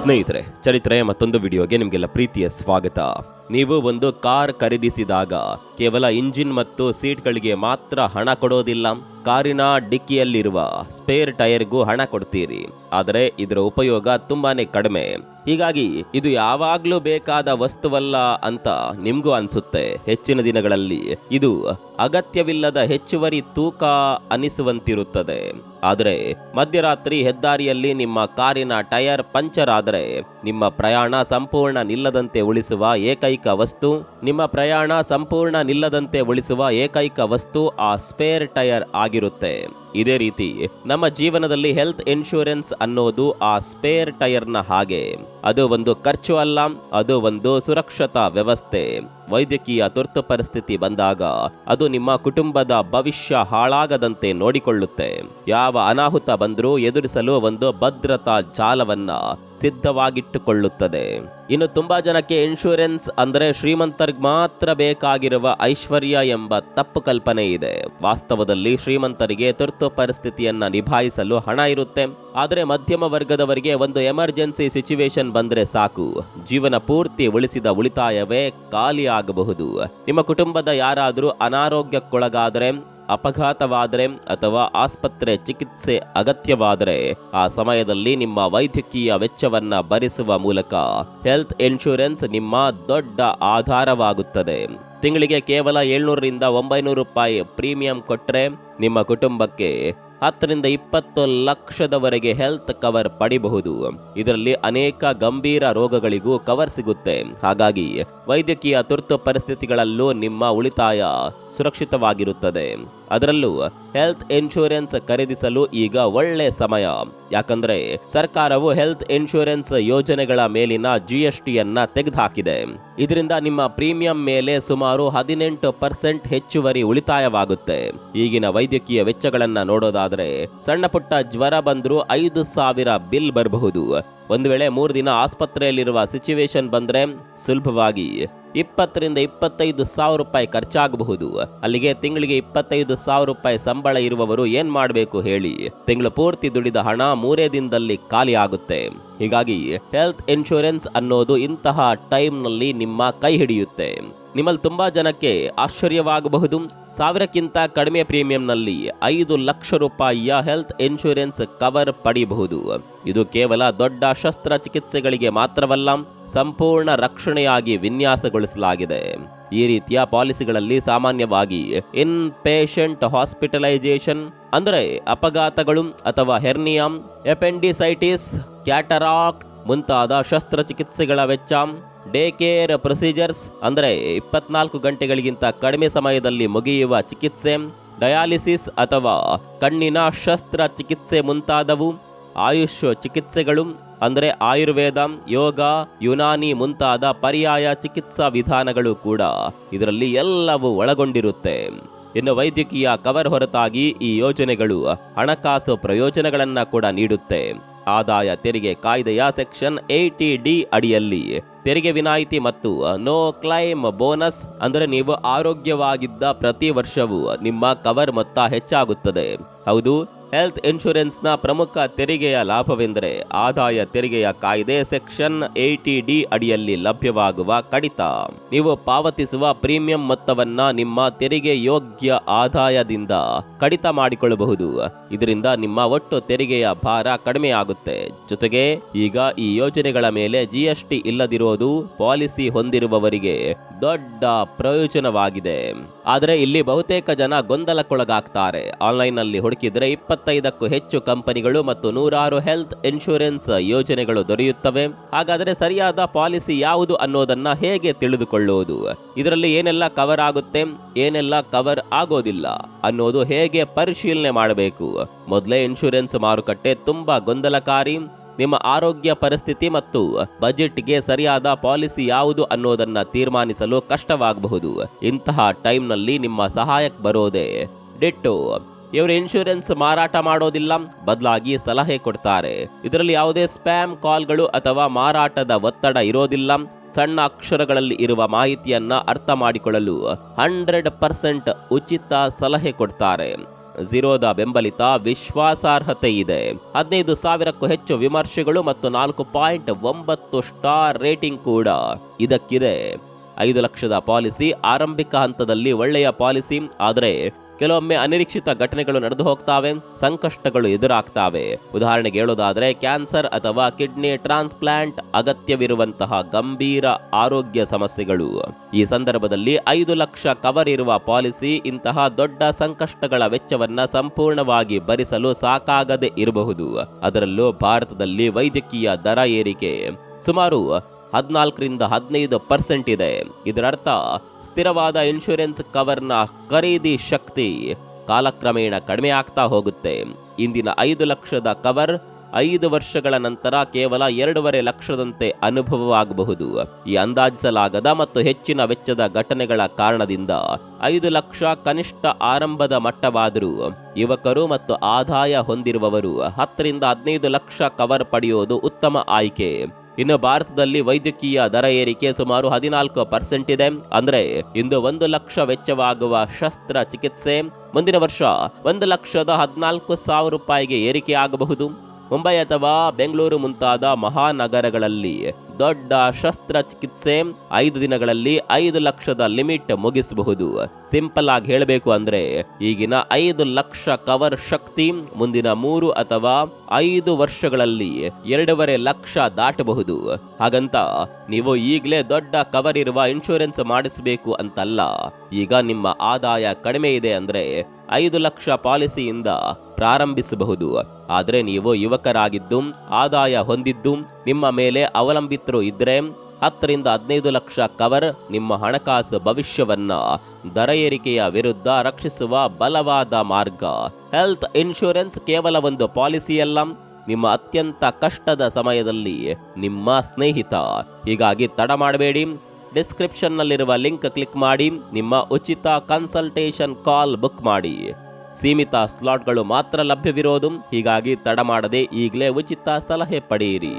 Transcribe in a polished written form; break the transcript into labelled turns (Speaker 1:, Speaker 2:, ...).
Speaker 1: ಸ್ನೇಹಿತರೆ, ಚರಿತ್ರೆಯ ಮತ್ತೊಂದು ವಿಡಿಯೋಗೆ ನಿಮಗೆಲ್ಲ ಪ್ರೀತಿಯ ಸ್ವಾಗತ. ನೀವು ಒಂದು ಕಾರ್ ಖರೀದಿಸಿದಾಗ ಕೇವಲ ಇಂಜಿನ್ ಮತ್ತು ಸೀಟ್ಗಳಿಗೆ ಮಾತ್ರ ಹಣ ಕೊಡೋದಿಲ್ಲ, ಕಾರಿನ ಡಿಕ್ಕಿಯಲ್ಲಿರುವ ಸ್ಪೇರ್ ಟೈರ್ಗೂ ಹಣ ಕೊಡ್ತೀರಿ. ಆದರೆ ಇದರ ಉಪಯೋಗ ತುಂಬಾನೇ ಕಡಿಮೆ. ಹೀಗಾಗಿ ಇದು ಯಾವಾಗ್ಲೂ ಬೇಕಾದ ವಸ್ತುವಲ್ಲ ಅಂತ ನಿಮ್ಗೂ ಅನ್ಸುತ್ತೆ. ಹೆಚ್ಚಿನ ದಿನಗಳಲ್ಲಿ ಇದು ಅಗತ್ಯವಿಲ್ಲದ ಹೆಚ್ಚುವರಿ ತೂಕ ಅನಿಸುವಂತಿರುತ್ತದೆ. ಆದರೆ ಮಧ್ಯರಾತ್ರಿ ಹೆದ್ದಾರಿಯಲ್ಲಿ ನಿಮ್ಮ ಕಾರಿನ ಟೈರ್ ಪಂಚರ್ ಆದರೆ ನಿಮ್ಮ ಪ್ರಯಾಣ ಸಂಪೂರ್ಣ ನಿಲ್ಲದಂತೆ ಉಳಿಸುವ ಏಕೈಕ ವಸ್ತು ಆ ಸ್ಪೇರ್ ಟೈರ್ ಆಗಿರುತ್ತೆ. ಇದೇ ರೀತಿ ನಮ್ಮ ಜೀವನದಲ್ಲಿ ಹೆಲ್ತ್ ಇನ್ಶೂರೆನ್ಸ್ ಅನ್ನೋದು ಆ ಸ್ಪೇರ್ ಟೈರ್ನ ಹಾಗೆ. ಅದು ಒಂದು ಖರ್ಚು ಅಲ್ಲ, ಅದು ಒಂದು ಸುರಕ್ಷತಾ ವ್ಯವಸ್ಥೆ. ವೈದ್ಯಕೀಯ ತುರ್ತು ಪರಿಸ್ಥಿತಿ ಬಂದಾಗ ಅದು ನಿಮ್ಮ ಕುಟುಂಬದ ಭವಿಷ್ಯ ಹಾಳಾಗದಂತೆ ನೋಡಿಕೊಳ್ಳುತ್ತೆ. ಯಾವ ಅನಾಹುತ ಬಂದರೂ ಎದುರಿಸಲು ಒಂದು ಭದ್ರತಾ ಜಾಲವನ್ನ ಸಿದ್ಧವಾಗಿಟ್ಟುಕೊಳ್ಳುತ್ತದೆ. ಇನ್ನು ತುಂಬಾ ಜನಕ್ಕೆ ಇನ್ಶೂರೆನ್ಸ್ ಅಂದ್ರೆ ಶ್ರೀಮಂತರಿಗೆ ಮಾತ್ರ ಬೇಕಾಗಿರುವ ಐಶ್ವರ್ಯ ಎಂಬ ತಪ್ಪು ಕಲ್ಪನೆ ಇದೆ. ವಾಸ್ತವದಲ್ಲಿ ಶ್ರೀಮಂತರಿಗೆ ತುರ್ತು ಪರಿಸ್ಥಿತಿಯನ್ನ ನಿಭಾಯಿಸಲು ಹಣ ಇರುತ್ತೆ. ಆದರೆ ಮಧ್ಯಮ ವರ್ಗದವರಿಗೆ ಒಂದು ಎಮರ್ಜೆನ್ಸಿ ಸಿಚುವೇಶನ್ ಬಂದ್ರೆ ಸಾಕು, ಜೀವನ ಪೂರ್ತಿ ಉಳಿಸಿದ ಉಳಿತಾಯವೇ ಖಾಲಿ ಆಗಬಹುದು. ನಿಮ್ಮ ಕುಟುಂಬದ ಯಾರಾದರೂ ಅನಾರೋಗ್ಯಕ್ಕೊಳಗಾದರೆ, ಅಪಘಾತವಾದರೆ ಅಥವಾ ಆಸ್ಪತ್ರೆ ಚಿಕಿತ್ಸೆ ಅಗತ್ಯವಾದರೆ ಆ ಸಮಯದಲ್ಲಿ ನಿಮ್ಮ ವೈದ್ಯಕೀಯ ವೆಚ್ಚವನ್ನ ಭರಿಸುವ ಮೂಲಕ ಹೆಲ್ತ್ ಇನ್ಶೂರೆನ್ಸ್ ನಿಮ್ಮ ದೊಡ್ಡ ಆಧಾರವಾಗುತ್ತದೆ. ತಿಂಗಳಿಗೆ ಕೇವಲ 700 ರಿಂದ 900 ರೂಪಾಯಿ ಪ್ರೀಮಿಯಂ ಕೊಟ್ಟರೆ ನಿಮ್ಮ ಕುಟುಂಬಕ್ಕೆ 10 ರಿಂದ 20 ಲಕ್ಷದವರೆಗೆ ಹೆಲ್ತ್ ಕವರ್ ಪಡಿಬಹುದು. ಇದರಲ್ಲಿ ಅನೇಕ ಗಂಭೀರ ರೋಗಗಳಿಗೂ ಕವರ್ ಸಿಗುತ್ತೆ. ಹಾಗಾಗಿ ವೈದ್ಯಕೀಯ ತುರ್ತು ಪರಿಸ್ಥಿತಿಗಳಲ್ಲೂ ನಿಮ್ಮ ಉಳಿತಾಯ ಸುರಕ್ಷಿತವಾಗಿರುತ್ತದೆ. ಅದರಲ್ಲೂ ಹೆಲ್ತ್ ಇನ್ಶೂರೆನ್ಸ್ ಖರೀದಿಸಲು ಈಗ ಒಳ್ಳೆ ಸಮಯ. ಯಾಕಂದ್ರೆ ಸರ್ಕಾರವು ಹೆಲ್ತ್ ಇನ್ಶೂರೆನ್ಸ್ ಯೋಜನೆಗಳ ಮೇಲಿನ GSTಯನ್ನ ತೆಗೆದುಹಾಕಿದೆ. ಇದರಿಂದ ನಿಮ್ಮ ಪ್ರೀಮಿಯಂ ಮೇಲೆ ಸುಮಾರು 18% ಹೆಚ್ಚುವರಿ ಉಳಿತಾಯವಾಗುತ್ತೆ. ಈಗಿನ ವೈದ್ಯಕೀಯ ವೆಚ್ಚಗಳನ್ನ ನೋಡೋದಾದ್ರೆ ಸಣ್ಣ ಪುಟ್ಟ ಜ್ವರ ಬಂದ್ರೂ 5,000 ಬಿಲ್ ಬರಬಹುದು. ಒಂದು ವೇಳೆ 3 ದಿನ ಆಸ್ಪತ್ರೆಯಲ್ಲಿರುವ ಸಿಚುವೇಶನ್ ಬಂದ್ರೆ ಸುಲಭವಾಗಿ 20 ರಿಂದ 25,000 ರೂಪಾಯಿ ಖರ್ಚಾಗಬಹುದು. ಅಲ್ಲಿಗೆ ತಿಂಗಳಿಗೆ 25,000 ರೂಪಾಯಿ ಸಂಬಳ ಇರುವವರು ಏನ್ ಮಾಡಬೇಕು ಹೇಳಿ? ತಿಂಗಳು ಪೂರ್ತಿ ದುಡಿದ ಹಣ 3 ದಿನದಲ್ಲಿ ಖಾಲಿ ಆಗುತ್ತೆ. ಹೀಗಾಗಿ ಹೆಲ್ತ್ ಇನ್ಶೂರೆನ್ಸ್ ಅನ್ನೋದು ಇಂತಹ ಟೈಮ್ನಲ್ಲಿ ನಿಮ್ಮ ಕೈ ಹಿಡಿಯುತ್ತೆ. ನಿಮ್ಮಲ್ಲಿ ತುಂಬಾ ಜನಕ್ಕೆ ಆಶ್ಚರ್ಯವಾಗಬಹುದು, 1000ಕ್ಕಿಂತ ಕಡಿಮೆ ಪ್ರೀಮಿಯಂನಲ್ಲಿ 5 ಲಕ್ಷ ರೂಪಾಯಿಯ ಹೆಲ್ತ್ ಇನ್ಶೂರೆನ್ಸ್ ಕವರ್ ಪಡೆಯಬಹುದು. ಇದು ಕೇವಲ ದೊಡ್ಡ ಶಸ್ತ್ರಚಿಕಿತ್ಸೆಗಳಿಗೆ ಮಾತ್ರವಲ್ಲ, ಸಂಪೂರ್ಣ ರಕ್ಷಣೆಯಾಗಿ ವಿನ್ಯಾಸಗೊಳಿಸಲಾಗಿದೆ. ಈ ರೀತಿಯ ಪಾಲಿಸಿಗಳಲ್ಲಿ ಸಾಮಾನ್ಯವಾಗಿ ಇನ್ ಪೇಷಂಟ್ ಹಾಸ್ಪಿಟಲೈಸೇಷನ್ ಅಂದರೆ ಅಪಘಾತಗಳು ಅಥವಾ ಹೆರ್ನಿಯಾ, ಎಪೆಂಡಿಸೈಟಿಸ್, ಕ್ಯಾಟರಾಕ್ಟ್ ಮುಂತಾದ ಶಸ್ತ್ರಚಿಕಿತ್ಸೆಗಳ ವೆಚ್ಚ, ಡೇ ಕೇರ್ ಪ್ರೊಸೀಜರ್ಸ್ ಅಂದರೆ 24 ಗಂಟೆಗಳಿಗಿಂತ ಕಡಿಮೆ ಸಮಯದಲ್ಲಿ ಮುಗಿಯುವ ಚಿಕಿತ್ಸೆ, ಡಯಾಲಿಸಿಸ್ ಅಥವಾ ಕಣ್ಣಿನ ಶಸ್ತ್ರಚಿಕಿತ್ಸೆ ಮುಂತಾದವು, ಆಯುಷ್ ಚಿಕಿತ್ಸೆಗಳು ಅಂದರೆ ಆಯುರ್ವೇದ, ಯೋಗ, ಯುನಾನಿ ಮುಂತಾದ ಪರ್ಯಾಯ ಚಿಕಿತ್ಸಾ ವಿಧಾನಗಳು ಕೂಡ ಇದರಲ್ಲಿ ಎಲ್ಲವೂ ಒಳಗೊಂಡಿರುತ್ತೆ. ಇನ್ನು ವೈದ್ಯಕೀಯ ಕವರ್ ಹೊರತಾಗಿ ಈ ಯೋಜನೆಗಳು ಹಣಕಾಸು ಪ್ರಯೋಜನಗಳನ್ನ ಕೂಡ ನೀಡುತ್ತೆ. ಆದಾಯ ತೆರಿಗೆ ಕಾಯ್ದೆಯ ಸೆಕ್ಷನ್ 80D ಅಡಿಯಲ್ಲಿ ತೆರಿಗೆ ವಿನಾಯಿತಿ ಮತ್ತು ನೋ ಕ್ಲೈಮ್ ಬೋನಸ್ ಅಂದರೆ ನೀವು ಆರೋಗ್ಯವಾಗಿದ್ದ ಪ್ರತಿ ವರ್ಷವೂ ನಿಮ್ಮ ಕವರ್ ಮೊತ್ತ ಹೆಚ್ಚಾಗುತ್ತದೆ. ಹೌದು, ಹೆಲ್ತ್ ಇನ್ಶೂರೆನ್ಸ್ನ ಪ್ರಮುಖ ತೆರಿಗೆಯ ಲಾಭವೆಂದರೆ ಆದಾಯ ತೆರಿಗೆಯ ಕಾಯ್ದೆ ಸೆಕ್ಷನ್ 80D ಅಡಿಯಲ್ಲಿ ಲಭ್ಯವಾಗುವ ಕಡಿತ. ನೀವು ಪಾವತಿಸುವ ಪ್ರೀಮಿಯಂ ಮೊತ್ತವನ್ನ ನಿಮ್ಮ ತೆರಿಗೆ ಯೋಗ್ಯ ಆದಾಯದಿಂದ ಕಡಿತ ಮಾಡಿಕೊಳ್ಳಬಹುದು. ಇದರಿಂದ ನಿಮ್ಮ ಒಟ್ಟು ತೆರಿಗೆಯ ಭಾರ ಕಡಿಮೆಯಾಗುತ್ತೆ. ಜೊತೆಗೆ ಈಗ ಈ ಯೋಜನೆಗಳ ಮೇಲೆ GST ಇಲ್ಲದಿರೋದು ಪಾಲಿಸಿ ಹೊಂದಿರುವವರಿಗೆ ದೊಡ್ಡ ಪ್ರಯೋಜನವಾಗಿದೆ. ಆದರೆ ಇಲ್ಲಿ ಬಹುತೇಕ ಜನ ಗೊಂದಲಕ್ಕೊಳಗಾಗ್ತಾರೆ. ಆನ್ಲೈನ್ ನಲ್ಲಿ ಹುಡುಕಿದ್ರೆ 25ಕ್ಕೂ ಹೆಚ್ಚು ಕಂಪನಿಗಳು ಮತ್ತು 100 ಹೆಲ್ತ್ ಇನ್ಶೂರೆನ್ಸ್ ಯೋಜನೆಗಳು ದೊರೆಯುತ್ತವೆ. ಹಾಗಾದರೆ ಸರಿಯಾದ ಪಾಲಿಸಿ ಯಾವುದು ಅನ್ನೋದನ್ನ ಹೇಗೆ ತಿಳಿದುಕೊಳ್ಳುವುದು? ಇದರಲ್ಲಿ ಏನೆಲ್ಲ ಕವರ್ ಆಗುತ್ತೆ, ಏನೆಲ್ಲ ಕವರ್ ಆಗೋದಿಲ್ಲ ಅನ್ನೋದು ಹೇಗೆ ಪರಿಶೀಲನೆ ಮಾಡಬೇಕು? ಮೊದಲೇ ಇನ್ಶೂರೆನ್ಸ್ ಮಾರುಕಟ್ಟೆ ತುಂಬಾ ಗೊಂದಲಕಾರಿ. ನಿಮ್ಮ ಆರೋಗ್ಯ ಪರಿಸ್ಥಿತಿ ಮತ್ತು ಬಜೆಟ್ಗೆ ಸರಿಯಾದ ಪಾಲಿಸಿ ಯಾವುದು ಅನ್ನೋದನ್ನ ತೀರ್ಮಾನಿಸಲು ಕಷ್ಟವಾಗಬಹುದು. ಇಂತಹ ಟೈಮ್ನಲ್ಲಿ ನಿಮ್ಮ ಸಹಾಯಕ್ಕೆ ಬರೋದೇ ಡಿಟ್ಟೋ. ಇವರು ಇನ್ಶೂರೆನ್ಸ್ ಮಾರಾಟ ಮಾಡೋದಿಲ್ಲ, ಬದಲಾಗಿ ಸಲಹೆ ಕೊಡ್ತಾರೆ. ಇದರಲ್ಲಿ ಯಾವುದೇ ಸ್ಪ್ಯಾಮ್ ಕಾಲ್ಗಳು ಅಥವಾ ಮಾರಾಟದ ಒತ್ತಡ ಇರೋದಿಲ್ಲ. ಸಣ್ಣ ಅಕ್ಷರಗಳಲ್ಲಿ ಇರುವ ಮಾಹಿತಿಯನ್ನ ಅರ್ಥ ಮಾಡಿಕೊಳ್ಳಲು 100% ಉಚಿತ ಸಲಹೆ ಕೊಡ್ತಾರೆ. ಝೀರೋದ ಬೆಂಬಲಿತ ವಿಶ್ವಾಸಾರ್ಹತೆ ಇದೆ. 15,000ಕ್ಕೂ ಹೆಚ್ಚು ವಿಮರ್ಶೆಗಳು ಮತ್ತು 4.9 ಸ್ಟಾರ್ ರೇಟಿಂಗ್ ಕೂಡ ಇದಕ್ಕಿದೆ. 5 ಲಕ್ಷದ ಪಾಲಿಸಿ ಆರಂಭಿಕ ಹಂತದಲ್ಲಿ ಒಳ್ಳೆಯ ಪಾಲಿಸಿ, ಆದರೆ ಕೆಲವೊಮ್ಮೆ ಅನಿರೀಕ್ಷಿತ ಘಟನೆಗಳು ನಡೆದು ಹೋಗ್ತಾವೆ, ಸಂಕಷ್ಟಗಳು ಎದುರಾಗ್ತಾವೆ. ಉದಾಹರಣೆಗೆ ಹೇಳೋದಾದ್ರೆ ಕ್ಯಾನ್ಸರ್ ಅಥವಾ ಕಿಡ್ನಿ ಟ್ರಾನ್ಸ್ಪ್ಲಾಂಟ್ ಅಗತ್ಯವಿರುವಂತಹ ಗಂಭೀರ ಆರೋಗ್ಯ ಸಮಸ್ಯೆಗಳು. ಈ ಸಂದರ್ಭದಲ್ಲಿ 5 ಲಕ್ಷ ಕವರ್ ಇರುವ ಪಾಲಿಸಿ ಇಂತಹ ದೊಡ್ಡ ಸಂಕಷ್ಟಗಳ ವೆಚ್ಚವನ್ನ ಸಂಪೂರ್ಣವಾಗಿ ಭರಿಸಲು ಸಾಕಾಗದೆ ಇರಬಹುದು. ಅದರಲ್ಲೂ ಭಾರತದಲ್ಲಿ ವೈದ್ಯಕೀಯ ದರ ಏರಿಕೆ ಸುಮಾರು 14-15% ಇದೆ. ಇದರರ್ಥ ಸ್ಥಿರವಾದ ಇನ್ಶೂರೆನ್ಸ್ ಕವರ್ನ ಖರೀದಿ ಶಕ್ತಿ ಕಾಲಕ್ರಮೇಣ ಕಡಿಮೆ ಆಗ್ತಾ ಹೋಗುತ್ತೆ. ಇಂದಿನ 5 ಲಕ್ಷದ ಕವರ್ 5 ವರ್ಷಗಳ ನಂತರ ಕೇವಲ 2.5 ಲಕ್ಷದಂತೆ ಅನುಭವವಾಗಬಹುದು. ಈ ಅಂದಾಜಿಸಲಾಗದ ಮತ್ತು ಹೆಚ್ಚಿನ ವೆಚ್ಚದ ಘಟನೆಗಳ ಕಾರಣದಿಂದ 5 ಲಕ್ಷ ಕನಿಷ್ಠ ಆರಂಭದ ಮಟ್ಟವಾದರೂ ಯುವಕರು ಮತ್ತು ಆದಾಯ ಹೊಂದಿರುವವರು 10-15 ಲಕ್ಷ ಕವರ್ ಪಡೆಯುವುದು ಉತ್ತಮ ಆಯ್ಕೆ. ಇನ್ನು ಭಾರತದಲ್ಲಿ ವೈದ್ಯಕೀಯ ದರ ಏರಿಕೆ ಸುಮಾರು 14% ಇದೆ. ಅಂದ್ರೆ ಇಂದು 1 ಲಕ್ಷ ವೆಚ್ಚವಾಗುವ ಶಸ್ತ್ರಚಿಕಿತ್ಸೆ ಮುಂದಿನ ವರ್ಷ 1,14,000 ರೂಪಾಯಿಗೆ ಏರಿಕೆ ಆಗಬಹುದು. ಮುಂಬೈ ಅಥವಾ ಬೆಂಗಳೂರು ಮುಂತಾದ ಮಹಾನಗರಗಳಲ್ಲಿ ದೊಡ್ಡ ಶಸ್ತ್ರಚಿಕಿತ್ಸೆ 5 ದಿನಗಳಲ್ಲಿ 5 ಲಕ್ಷದ ಲಿಮಿಟ್ ಮುಗಿಸಬಹುದು. ಸಿಂಪಲ್ ಆಗಿ ಹೇಳಬೇಕು ಅಂದ್ರೆ ಈಗಿನ 5 ಲಕ್ಷ ಕವರ್ ಶಕ್ತಿ ಮುಂದಿನ 3 ಅಥವಾ 5 ವರ್ಷಗಳಲ್ಲಿ 2.5 ಲಕ್ಷ ದಾಟಬಹುದು. ಹಾಗಂತ ನೀವು ಈಗಲೇ ದೊಡ್ಡ ಕವರ್ ಇರುವ ಇನ್ಶೂರೆನ್ಸ್ ಮಾಡಿಸಬೇಕು ಅಂತಲ್ಲ. ಈಗ ನಿಮ್ಮ ಆದಾಯ ಕಡಿಮೆ ಇದೆ ಅಂದ್ರೆ 5 ಲಕ್ಷ ಪಾಲಿಸಿಯಿಂದ ಪ್ರಾರಂಭಿಸಬಹುದು. ಆದರೆ ನೀವು ಯುವಕರಾಗಿದ್ದು ಆದಾಯ ಹೊಂದಿದ್ದು ನಿಮ್ಮ ಮೇಲೆ ಅವಲಂಬಿತರು ಇದ್ರೆ 10-15 ಲಕ್ಷ ಕವರ್ ನಿಮ್ಮ ಹಣಕಾಸು ಭವಿಷ್ಯವನ್ನ ದರ ಏರಿಕೆಯ ವಿರುದ್ಧ ರಕ್ಷಿಸುವ ಬಲವಾದ ಮಾರ್ಗ. ಹೆಲ್ತ್ ಇನ್ಶೂರೆನ್ಸ್ ಕೇವಲ ಒಂದು ಪಾಲಿಸಿಯಲ್ಲ, ನಿಮ್ಮ ಅತ್ಯಂತ ಕಷ್ಟದ ಸಮಯದಲ್ಲಿ ನಿಮ್ಮ ಸ್ನೇಹಿತ. ಹೀಗಾಗಿ ತಡ ಮಾಡಬೇಡಿ. ಡಿಸ್ಕ್ರಿಪ್ಷನ್ನಲ್ಲಿರುವ ಲಿಂಕ್ ಕ್ಲಿಕ್ ಮಾಡಿ ನಿಮ್ಮ ಉಚಿತ ಕನ್ಸಲ್ಟೇಷನ್ ಕಾಲ್ ಬುಕ್ ಮಾಡಿ. ಸೀಮಿತ ಸ್ಲಾಟ್ಗಳು ಮಾತ್ರ ಲಭ್ಯವಿರೋದು. ಹೀಗಾಗಿ ತಡ ಮಾಡದೆ ಈಗಲೇ ಉಚಿತ ಸಲಹೆ ಪಡೆಯಿರಿ.